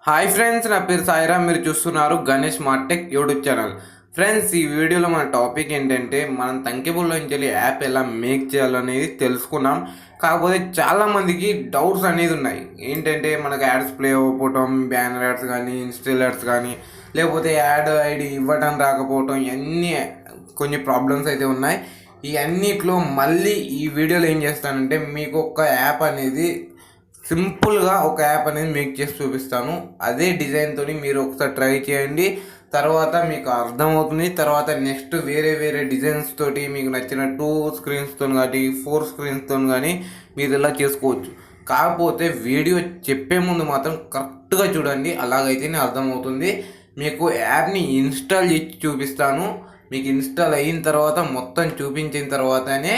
Hi friends, నా పేరు సాయిరామ్. మీరు చూస్తున్నారు గణేష్ మార్టెక్ యూట్యూబ్ ఛానల్. ఫ్రెండ్స్, ఈ వీడియోలో మన టాపిక్ ఏంటంటే మనం థంకబుల్లో నుంచి యాప్ ఎలా మేక్ చేయాలనేది తెలుసుకున్నాం. కాకపోతే చాలామందికి డౌట్స్ అనేది ఉన్నాయి. ఏంటంటే మనకు యాడ్స్ ప్లే అవ్వకపోవటం, బ్యానర్ యాడ్స్ కానీ, ఇన్స్టాల్ యాడ్స్ కానీ, లేకపోతే యాడ్ ఐడి ఇవ్వటం రాకపోవటం, ఇవన్నీ కొన్ని ప్రాబ్లమ్స్ అయితే ఉన్నాయి. ఈ అన్నిట్లో మళ్ళీ ఈ వీడియోలో ఏం చేస్తానంటే మీకు ఒక యాప్ అనేది సింపుల్గా ఒక యాప్ అనేది మేక్ చేసి చూపిస్తాను. అదే డిజైన్తో మీరు ఒకసారి ట్రై చేయండి. తర్వాత మీకు అర్థమవుతుంది. తర్వాత నెక్స్ట్ వేరే వేరే డిజైన్స్ తోటి మీకు నచ్చిన 2 స్క్రీన్స్తో కానీ 4 స్క్రీన్స్తో కానీ మీరు ఇలా చేసుకోవచ్చు. కాకపోతే వీడియో చెప్పే ముందు మాత్రం కరెక్ట్గా చూడండి, అలాగైతేనే అర్థమవుతుంది. మీకు యాప్ని ఇన్స్టాల్ చేసి చూపిస్తాను. మీకు ఇన్స్టాల్ అయిన తర్వాత మొత్తం చూపించిన తర్వాతనే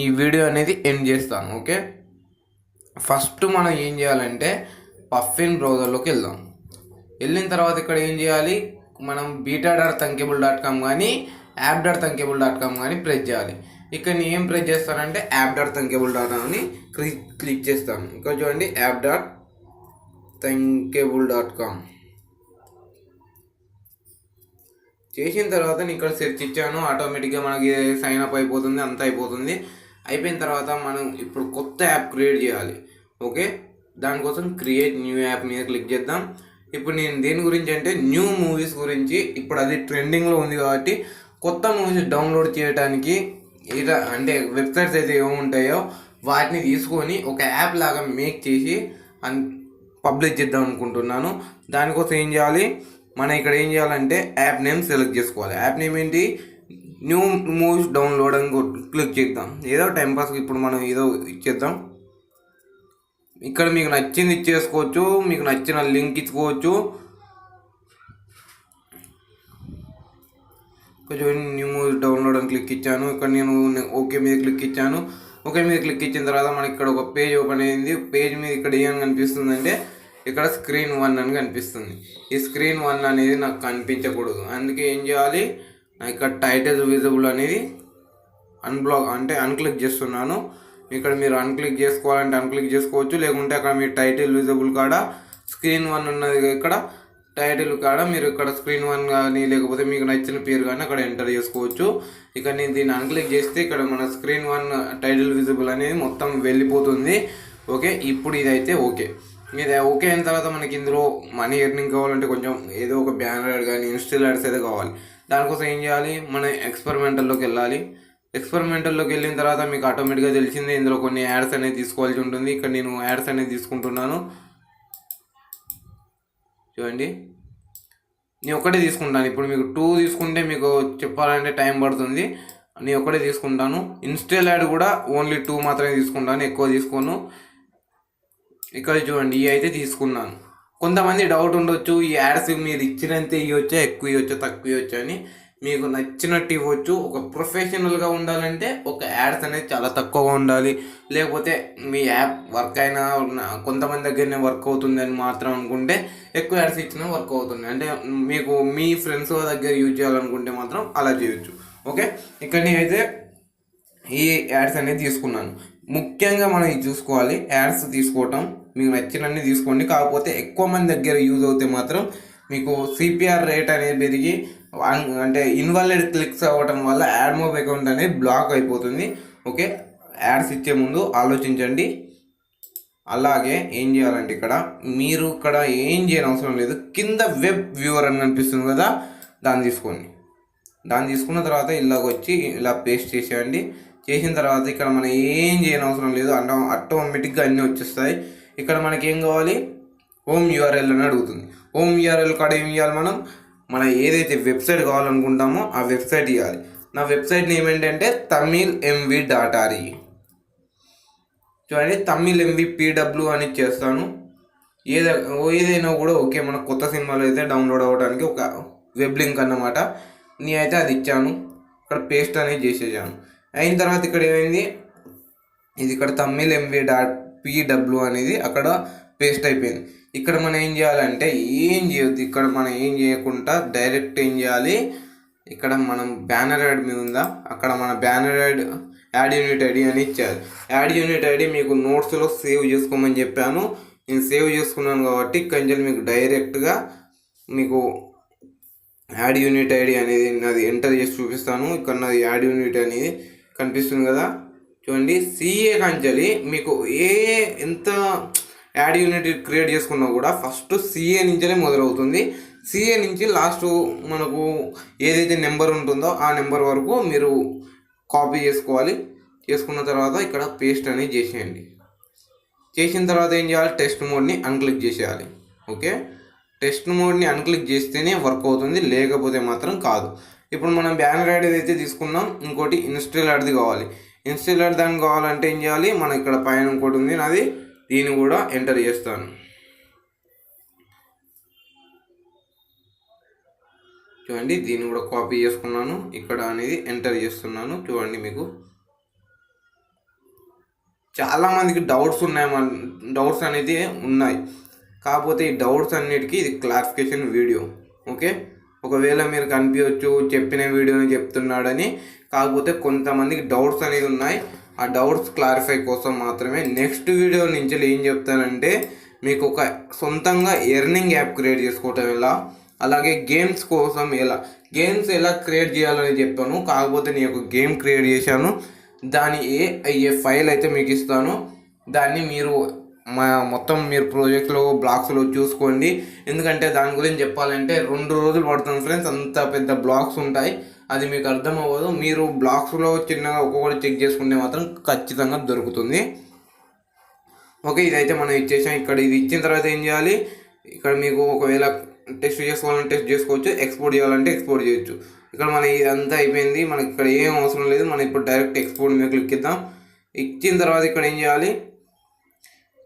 ఈ వీడియో అనేది ఎండ్ చేస్తాను. ఓకే, ఫస్ట్ మనం ఏం చేయాలంటే పఫిన్ బ్రౌజర్లోకి వెళ్దాం. వెళ్ళిన తర్వాత ఇక్కడ ఏం చేయాలి, మనం beta.thunkable.com కానీ app.thunkable.com కానీ ప్రెస్ చేయాలి. ఇక్కడ నేను ఏం ప్రెస్ చేస్తానంటే app.thunkable.com అని క్లిక్ చేస్తాను. ఇక్కడ చూడండి app.thunkable.com చేసిన తర్వాత నేను ఇక్కడ సెర్చ్ ఇచ్చాను. ఆటోమేటిక్గా మనకి సైన్ అప్ అయిపోతుంది, అంతా అయిపోతుంది. అయిపోయిన తర్వాత మనం ఇప్పుడు కొత్త యాప్ క్రియేట్ చేయాలి. ఓకే, దానికోసం క్రియేట్ న్యూ యాప్ మీద క్లిక్ చేద్దాం. ఇప్పుడు నేను దేని గురించి అంటే న్యూ మూవీస్ గురించి. ఇప్పుడు అది ట్రెండింగ్లో ఉంది కాబట్టి కొత్త మూవీస్ డౌన్లోడ్ చేయడానికి ఇలా అంటే వెబ్సైట్స్ అయితే ఏముంటాయో వాటిని తీసుకొని ఒక యాప్ లాగా మేక్ చేసి పబ్లిష్ చేద్దాం అనుకుంటున్నాను. దానికోసం ఏం చేయాలి, మనం ఇక్కడ ఏం చేయాలంటే యాప్ నేమ్ సెలెక్ట్ చేసుకోవాలి. యాప్ నేమ్ ఏంటి, న్యూ మూవీస్ డౌన్లోడ్ అని క్లిక్ చేద్దాం. ఏదో టైంపాస్కి ఇప్పుడు మనం ఏదో ఇచ్చేద్దాం. ఇక్కడ మీకు నచ్చింది ఇచ్చేసుకోవచ్చు, మీకు నచ్చిన లింక్ ఇచ్చుకోవచ్చు. కొంచెం న్యూ మూవీస్ డౌన్లోడ్ అని క్లిక్ ఇచ్చాను. ఇక్కడ నేను ఓకే మీద క్లిక్ ఇచ్చాను. ఓకే మీద క్లిక్ ఇచ్చిన తర్వాత మనకి ఇక్కడ ఒక పేజ్ ఓపెన్ అయింది. పేజ్ మీద ఇక్కడ ఏమని కనిపిస్తుంది అంటే ఇక్కడ స్క్రీన్ 1 అని కనిపిస్తుంది. ఈ స్క్రీన్ 1 అనేది నాకు కనిపించకూడదు. అందుకే ఏం చేయాలి, ఇక్కడ టైటిల్ విజిబుల్ అనేది అన్క్లిక్ చేస్తున్నాను. ఇక్కడ మీరు అన్క్లిక్ చేసుకోవాలంటే అన్క్లిక్ చేసుకోవచ్చు, లేకుంటే అక్కడ మీరు టైటిల్ విజిబుల్ కాడ స్క్రీన్ 1 ఉన్నది. ఇక్కడ టైటిల్ కాడ మీరు ఇక్కడ స్క్రీన్ 1 కానీ లేకపోతే మీకు నచ్చిన పేరు కానీ అక్కడ ఎంటర్ చేసుకోవచ్చు. ఇక్కడ నేను దీన్ని అన్క్లిక్ చేస్తే ఇక్కడ మన స్క్రీన్ 1 టైటిల్ విజిబుల్ అనేది మొత్తం వెళ్ళిపోతుంది. ఓకే, ఇప్పుడు ఇదైతే ఓకే. ఇది ఓకే అయిన తర్వాత మనకి ఇందులో మనీ ఎర్నింగ్ కావాలంటే కొంచెం ఏదో ఒక బ్యానర్ యాడ్ కానీ ఇన్స్టాల్ యాడ్స్ అయితే కావాలి. దానికోసం ఏం చేయాలి, మనం ఎక్స్పెరిమెంటల్లోకి వెళ్ళాలి. ఎక్స్పెరిమెంటల్లోకి వెళ్ళిన తర్వాత మీకు ఆటోమేటిక్గా తెలిసిందే ఇందులో కొన్ని యాడ్స్ అనేది తీసుకోవాల్సి ఉంటుంది. ఇక్కడ నేను యాడ్స్ అనేది తీసుకుంటున్నాను. చూడండి, నేను ఒకటే తీసుకుంటాను. ఇప్పుడు మీకు 2 తీసుకుంటే మీకు చెప్పాలంటే టైం పడుతుంది. నేను ఒకటే తీసుకుంటాను. ఇన్స్టాల్ యాడ్ కూడా ఓన్లీ 2 మాత్రమే తీసుకుంటాను, ఎక్కువ తీసుకోను. ఇక్కడ చూడండి, ఇవి అయితే తీసుకున్నాను. కొంతమంది డౌట్ ఉండొచ్చు, ఈ యాడ్స్ మీరు ఇచ్చినంత ఇవ్వచ్చా, ఎక్కువ ఇవ్వచ్చా, తక్కువ ఇవ్వచ్చు అని. మీకు నచ్చినట్టు ఇవ్వచ్చు. ఒక ప్రొఫెషనల్గా ఉండాలంటే ఒక యాడ్స్ అనేది చాలా తక్కువగా ఉండాలి. లేకపోతే మీ యాప్ వర్క్ అయినా కొంతమంది దగ్గరనే వర్క్ అవుతుంది అని మాత్రం అనుకుంటే ఎక్కువ యాడ్స్ ఇచ్చినా వర్క్ అవుతుంది. అంటే మీకు మీ ఫ్రెండ్స్ దగ్గర యూజ్ చేయాలనుకుంటే మాత్రం అలా చేయొచ్చు. ఓకే, ఇక్కడ నేనైతే ఈ యాడ్స్ అనేది తీసుకున్నాను. ముఖ్యంగా మనం ఇది చూసుకోవాలి, యాడ్స్ తీసుకోవటం మీకు నచ్చినన్ని తీసుకోండి. కాకపోతే ఎక్కువ మంది దగ్గర యూజ్ అవుతే మాత్రం మీకు సిపిఆర్ రేట్ అనేది పెరిగి అంటే ఇన్వాలిడ్ క్లిక్స్ అవ్వటం వల్ల యాడ్ మోబ్ అకౌంట్ అనేది బ్లాక్ అయిపోతుంది. ఓకే, యాడ్స్ ఇచ్చే ముందు ఆలోచించండి. అలాగే ఏం చేయాలంటే ఇక్కడ మీరు ఇక్కడ ఏం చేయని అవసరం లేదు. కింద వెబ్ వ్యూవర్ అని కనిపిస్తుంది కదా, దాన్ని తీసుకోండి. దాన్ని తీసుకున్న తర్వాత ఇలాగ వచ్చి ఇలా పేస్ట్ చేసేయండి. చేసిన తర్వాత ఇక్కడ మనం ఏం చేయని అవసరం లేదు, ఆటోమేటిక్గా అన్నీ వచ్చేస్తాయి. ఇక్కడ మనకి ఏం కావాలి, హోమ్ యూఆర్ఎల్ అని అడుగుతుంది. హోమ్ యూఆర్ఎల్ కాడ ఏం చేయాలి, మనం ఏదైతే వెబ్సైట్ కావాలనుకుంటామో ఆ వెబ్సైట్ ఇవ్వాలి. నా వెబ్సైట్ నేమ్ ఏంటంటే tamilmv.re. చూడండి, tamilmvpw అని చేస్తాను. ఏదైనా కూడా ఓకే. మన కొత్త సినిమాలు అయితే డౌన్లోడ్ అవ్వడానికి ఒక వెబ్ లింక్ అన్నమాట. నేనైతే అది ఇచ్చాను. ఇక్కడ పేస్ట్ అనేది చేసేసాను. అయిన తర్వాత ఇక్కడ ఏమైంది, ఇది ఇక్కడ tamilmv.pw అనేది అక్కడ పేస్ట్ అయిపోయింది. ఇక్కడ మనం ఏం చేయాలంటే ఏం చేయొద్దు. ఇక్కడ మనం ఏం చేయకుండా డైరెక్ట్ ఏం చేయాలి, ఇక్కడ మనం బ్యానర్ యాడ్ మీద ఉందా, అక్కడ మన బ్యానర్ యాడ్ యూనిట్ ఐడి అని ఇచ్చారు. యాడ్ యూనిట్ ఐడి మీకు నోట్స్లో సేవ్ చేసుకోమని చెప్పాను. నేను సేవ్ చేసుకున్నాను కాబట్టి ఇక్కడి నుంచి మీకు డైరెక్ట్గా మీకు యాడ్ యూనిట్ ఐడి అనేది నాది ఎంటర్ చేసి చూపిస్తాను. ఇక్కడ నాది యాడ్ యూనిట్ అనేది కనిపిస్తుంది కదా, చూడండి. సిఏ కంచెలి మీకు ఎంత యాడ్ యూనిట్ క్రియేట్ చేసుకున్నా కూడా ఫస్ట్ సిఏ నుంచే మొదలవుతుంది. సిఏ నుంచి లాస్ట్ మనకు ఏదైతే నెంబర్ ఉంటుందో ఆ నెంబర్ వరకు మీరు కాపీ చేసుకోవాలి. చేసుకున్న తర్వాత ఇక్కడ పేస్ట్ అనేది చేసేయండి. చేసిన తర్వాత ఏం చేయాలి, టెస్ట్ మోడ్ని అన్క్లిక్ చేసేయాలి. ఓకే, టెస్ట్ మోడ్ని అన్క్లిక్ చేస్తేనే వర్క్ అవుతుంది, లేకపోతే మాత్రం కాదు. ఇప్పుడు మనం బ్యానర్ యాడ్ అయితే తీసుకున్నాం, ఇంకోటి ఇన్స్టాల్ యాడ్ది కావాలి. ఇన్స్టాల్ యాడ్ దానికి కావాలంటే ఏం చేయాలి, మనం ఇక్కడ పైన ఇంకోటి ఉంది నాది, దీన్ని కూడా ఎంటర్ చేస్తాను. చూడండి, దీన్ని కూడా కాపీ చేసుకున్నాను, ఇక్కడ అనేది ఎంటర్ చేస్తున్నాను. చూడండి, మీకు చాలామందికి డౌట్స్ అనేది ఉన్నాయి. కాకపోతే ఈ డౌట్స్ అన్నిటికీ ఇది క్లారిఫికేషన్ వీడియో. ఓకే, ఒకవేళ మీరు కనిపించవచ్చు చెప్పిన వీడియోని చెప్తున్నాడని, కాకపోతే కొంతమందికి డౌట్స్ అనేది ఉన్నాయి. ఆ డౌట్స్ క్లారిఫై కోసం మాత్రమే నెక్స్ట్ వీడియో నుంచి ఏం చెప్తానంటే, మీకు ఒక సొంతంగా ఎర్నింగ్ యాప్ క్రియేట్ చేసుకోవటం ఎలా, అలాగే గేమ్స్ కోసం గేమ్స్ ఎలా క్రియేట్ చేయాలని చెప్పాను. కాకపోతే నేను ఒక గేమ్ క్రియేట్ చేశాను, దాని ఏ ఫైల్ అయితే మీకు ఇస్తాను, దాన్ని మీరు మొత్తం మీరు ప్రాజెక్ట్లో బ్లాక్స్లో చూసుకోండి. ఎందుకంటే దాని గురించి చెప్పాలంటే 2 రోజులు పడుతుంది ఫ్రెండ్స్, అంత పెద్ద బ్లాక్స్ ఉంటాయి, అది మీకు అర్థం అవ్వదు. మీరు బ్లాక్స్లో చిన్నగా ఒక్కొక్కటి చెక్ చేసుకుంటే మాత్రం ఖచ్చితంగా దొరుకుతుంది. ఓకే, ఇదైతే మనం ఇచ్చేసాం. ఇక్కడ ఇది ఇచ్చిన తర్వాత ఏం చేయాలి, ఇక్కడ మీకు ఒకవేళ టెస్ట్ చేసుకోవాలంటే టెస్ట్ చేసుకోవచ్చు, ఎక్స్పోర్ట్ చేయాలంటే ఎక్స్పోర్ట్ చేయొచ్చు. ఇక్కడ మన ఇదంతా అయిపోయింది, మనకి ఇక్కడ ఏం అవసరం లేదు. మనం ఇప్పుడు డైరెక్ట్ ఎక్స్పోర్ట్ మీద క్లిక్ ఇద్దాం. ఇచ్చిన తర్వాత ఇక్కడ ఏం చేయాలి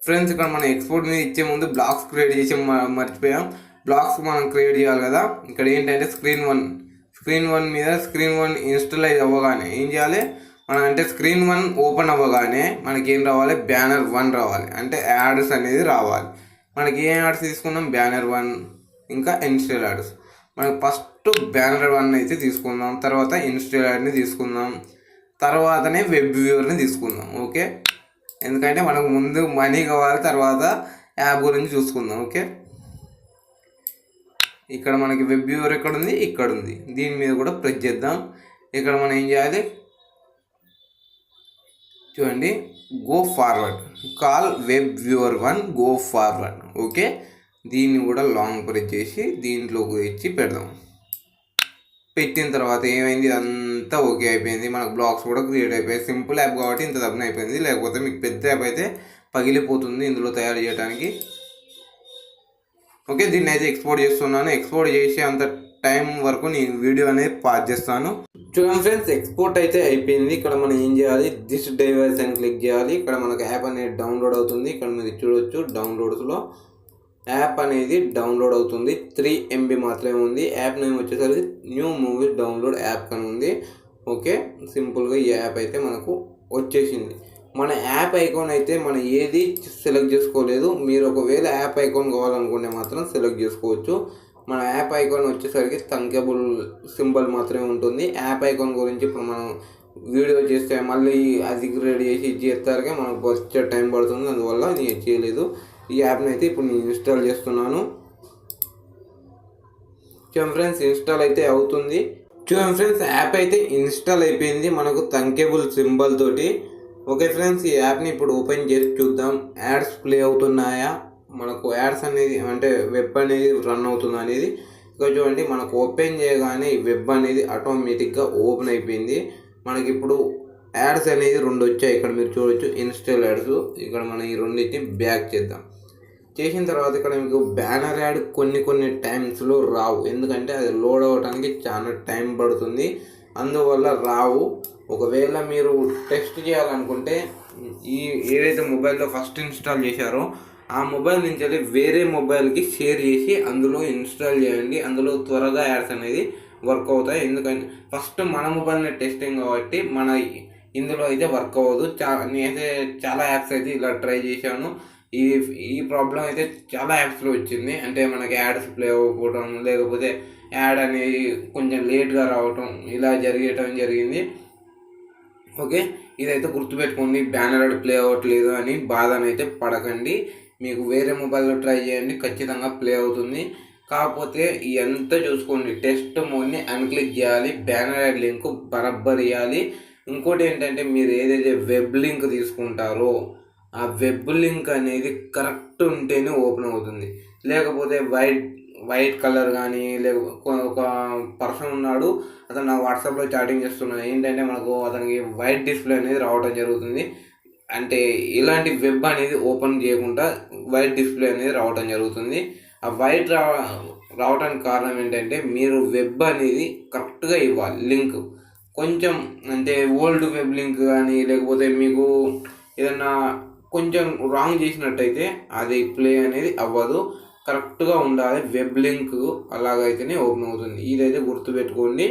ఫ్రెండ్స్, ఇక్కడ మనం ఎక్స్పోర్ట్ మీద ఇచ్చే ముందు బ్లాక్స్ క్రియేట్ చేసి మర్చిపోయాం. బ్లాక్స్ మనం క్రియేట్ చేయాలి కదా. ఇక్కడ ఏంటంటే స్క్రీన్ వన్ మీద స్క్రీన్ 1 ఇన్స్టాల్ అవ్వగానే ఏం చేయాలి మనం అంటే స్క్రీన్ 1 ఓపెన్ అవ్వగానే మనకి ఏం రావాలి, బ్యానర్ 1 రావాలి, అంటే యాడ్స్ అనేది రావాలి. మనకి ఏం యాడ్స్ తీసుకున్నాం, బ్యానర్ 1 ఇంకా ఇన్స్టాల్ యాడ్స్. మనకు ఫస్ట్ బ్యానర్ 1 అయితే తీసుకుందాం, తర్వాత ఇన్స్టాల్ యాడ్ని తీసుకుందాం, తర్వాతనే వెబ్ వ్యూవర్ని తీసుకుందాం. ఓకే, ఎందుకంటే మనకు ముందు మనీ కావాలి, తర్వాత యాప్ గురించి చూసుకుందాం. ఓకే, ఇక్కడ మనకి వెబ్ వ్యూవర్ ఎక్కడ ఉంది, ఇక్కడ ఉంది. దీని మీద కూడా ప్రెస్ చేద్దాం. ఇక్కడ మనం ఏం చేయాలి చూడండి, go forward, call web viewer 1 go forward. Okay, దీన్ని కూడా లాంగ్ ప్రెస్ చేసి దీంట్లోకి తెచ్చి పెడదాం. పెట్టిన తర్వాత ఏమైంది, అంతా ఓకే అయిపోయింది. మనకు బ్లాక్స్ కూడా క్రియేట్ అయిపోయాయి. సింపుల్ యాప్ కాబట్టి ఇంత దబ్బున అయిపోయింది, లేకపోతే మీకు పెద్ద యాప్ అయితే పగిలిపోతుంది ఇందులో తయారు చేయడానికి. ఓకే, దీన్ని అయితే ఎక్స్పోర్ట్ చేస్తున్నాను. ఎక్స్పోర్ట్ చేసే అంత టైం వరకు నేను వీడియో అనేది పాజ్ చేస్తాను. చూడండి ఫ్రెండ్స్, ఎక్స్పోర్ట్ అయితే అయిపోయింది. ఇక్కడ మనం ఏం చేయాలి, దిస్ డివైస్ అని క్లిక్ చేయాలి. ఇక్కడ మనకు యాప్ అనేది డౌన్లోడ్ అవుతుంది. ఇక్కడ మీరు చూడవచ్చు, డౌన్లోడ్స్లో యాప్ అనేది డౌన్లోడ్ అవుతుంది. 3 MB మాత్రమే ఉంది. యాప్ నేమ్ వచ్చేసరికి న్యూ మూవీస్ డౌన్లోడ్ యాప్ అని ఉంది. ఓకే, సింపుల్గా ఈ యాప్ అయితే మనకు వచ్చేసింది. మన యాప్ ఐకాన్ అయితే మనం ఏది సెలెక్ట్ చేసుకోలేదు. మీరు ఒకవేళ యాప్ ఐకాన్ కావాలనుకుంటే మాత్రం సెలెక్ట్ చేసుకోవచ్చు. మన యాప్ ఐకాన్ వచ్చేసరికి థంకబుల్ సింబల్ మాత్రమే ఉంటుంది. యాప్ ఐకాన్ గురించి ఇప్పుడు మనం వీడియో చేస్తే మళ్ళీ అది రెడీ చేసి చేస్తారుగా మనకు వచ్చే టైం పడుతుంది, అందువల్ల నేను చేయలేదు. ఈ యాప్ని అయితే ఇప్పుడు నేను ఇన్స్టాల్ చేస్తున్నాను. చూడండి ఫ్రెండ్స్, ఇన్స్టాల్ అయితే అవుతుంది. చూడండి ఫ్రెండ్స్, యాప్ అయితే ఇన్స్టాల్ అయిపోయింది మనకు థంకబుల్ సింబల్ తోటి. ఓకే ఫ్రెండ్స్, ఈ యాప్ని ఇప్పుడు ఓపెన్ చేసి చూద్దాం, యాడ్స్ ప్లే అవుతున్నాయా, మనకు యాడ్స్ అనేది అంటే వెబ్ అనేది రన్ అవుతుంది అనేది. ఇంకా చూడండి, మనకు ఓపెన్ చేయగానే ఈ వెబ్ అనేది ఆటోమేటిక్గా ఓపెన్ అయిపోయింది. మనకి ఇప్పుడు యాడ్స్ అనేది 2 వచ్చాయి. ఇక్కడ మీరు చూడవచ్చు, ఇన్స్టాల్ యాడ్స్. ఇక్కడ మనం ఈ రెండింటిని బ్యాక్ చేద్దాం. చేసిన తర్వాత ఇక్కడ మీకు బ్యానర్ యాడ్ కొన్ని టైమ్స్లో రావు, ఎందుకంటే అది లోడ్ అవ్వడానికి చాలా టైం పడుతుంది, అందువల్ల రావు. ఒకవేళ మీరు టెస్ట్ చేయాలనుకుంటే ఏదైతే మొబైల్లో ఫస్ట్ ఇన్స్టాల్ చేశారో ఆ మొబైల్ నుంచి వేరే మొబైల్కి షేర్ చేసి అందులో ఇన్స్టాల్ చేయండి. అందులో త్వరగా యాడ్స్ అనేది వర్క్ అవుతాయి. ఎందుకంటే ఫస్ట్ మన మొబైల్ని టెస్టింగ్ కాబట్టి మన ఇందులో అయితే వర్క్ అవ్వదు. నేనైతే చాలా యాప్స్ అయితే ఇలా ట్రై చేశాను. ఈ ప్రాబ్లం అయితే చాలా యాప్స్లో వచ్చింది. అంటే మనకి యాడ్స్ ప్లే అవ్వకపోవడం, లేకపోతే యాడ్ అనేది కొంచెం లేట్గా రావటం, ఇలా జరిగింది. ఓకే, ఇదైతే గుర్తుపెట్టుకోండి, బ్యానర్ యాడ్ ప్లే అవ్వట్లేదు అని బాధనైతే పడకండి. మీకు వేరే మొబైల్లో ట్రై చేయండి, ఖచ్చితంగా ప్లే అవుతుంది. కాకపోతే ఎంత చూసుకోండి, టెస్ట్ మోడ్ని అన్క్లిక్ చేయాలి, బ్యానర్ యాడ్ లింక్ బరబ్బర్ ఇవ్వాలి. ఇంకోటి ఏంటంటే మీరు ఏదైతే వెబ్ లింక్ తీసుకుంటారో ఆ వెబ్ లింక్ అనేది కరెక్ట్ ఉంటేనే ఓపెన్ అవుతుంది. లేకపోతే వైట్ కలర్ కానీ ఒక పర్సన్ ఉన్నాడు, అతను నా వాట్సాప్లో చాటింగ్ చేస్తున్నాడు, ఏంటంటే మనకు అతనికి వైట్ డిస్ప్లే అనేది రావడం జరుగుతుంది. అంటే ఇలాంటి వెబ్ అనేది ఓపెన్ చేయకుండా వైట్ డిస్ప్లే అనేది రావడం జరుగుతుంది. ఆ వైట్ రావడానికి కారణం ఏంటంటే మీరు వెబ్ అనేది కరెక్ట్గా ఇవ్వాలి. లింక్ కొంచెం అంటే ఓల్డ్ వెబ్ లింక్ కానీ లేకపోతే మీకు ఏదన్నా కొంచెం రాంగ్ చేసినట్టయితే అది ప్లే అనేది అవ్వదు. కరెక్ట్గా ఉండాలి వెబ్ లింక్, అలాగైతేనే ఓపెన్ అవుతుంది. ఇదైతే గుర్తుపెట్టుకోండి.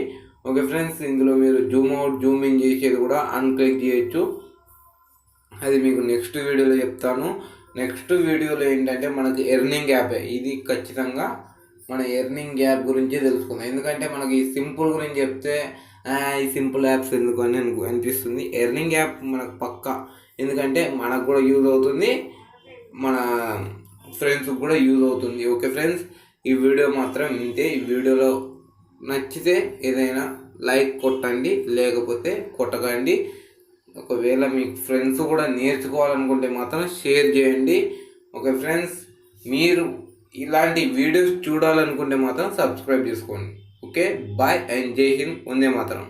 ఓకే ఫ్రెండ్స్, ఇందులో మీరు జూమ్ అవుట్ జూమ్ ఇన్ చేసేది కూడా అన్క్లిక్ చేయొచ్చు. అది మీకు నెక్స్ట్ వీడియోలో చెప్తాను. నెక్స్ట్ వీడియోలో ఏంటంటే మనకి ఎర్నింగ్ యాప్, ఇది ఖచ్చితంగా మన ఎర్నింగ్ యాప్ గురించి తెలుసుకుందాం. ఎందుకంటే మనకి సింపుల్ గురించి చెప్తే ఈ సింపుల్ యాప్స్ ఎందుకు అని అనిపిస్తుంది. ఎర్నింగ్ యాప్ మనకు పక్కా, ఎందుకంటే మనకు కూడా యూజ్ అవుతుంది, మన ఫ్రెండ్స్కి కూడా యూజ్ అవుతుంది. ఓకే ఫ్రెండ్స్, ఈ వీడియో మాత్రం ఇంతే. ఈ వీడియోలో నచ్చితే ఏదైనా లైక్ కొట్టండి, లేకపోతే కొట్టకండి. ఒకవేళ మీ ఫ్రెండ్స్ కూడా నేర్చుకోవాలనుకుంటే మాత్రం షేర్ చేయండి. ఓకే ఫ్రెండ్స్, మీరు ఇలాంటి వీడియోస్ చూడాలనుకుంటే మాత్రం సబ్స్క్రైబ్ చేసుకోండి. ఓకే, బాయ్ అండ్ జై హింద్, వందే మాతరం.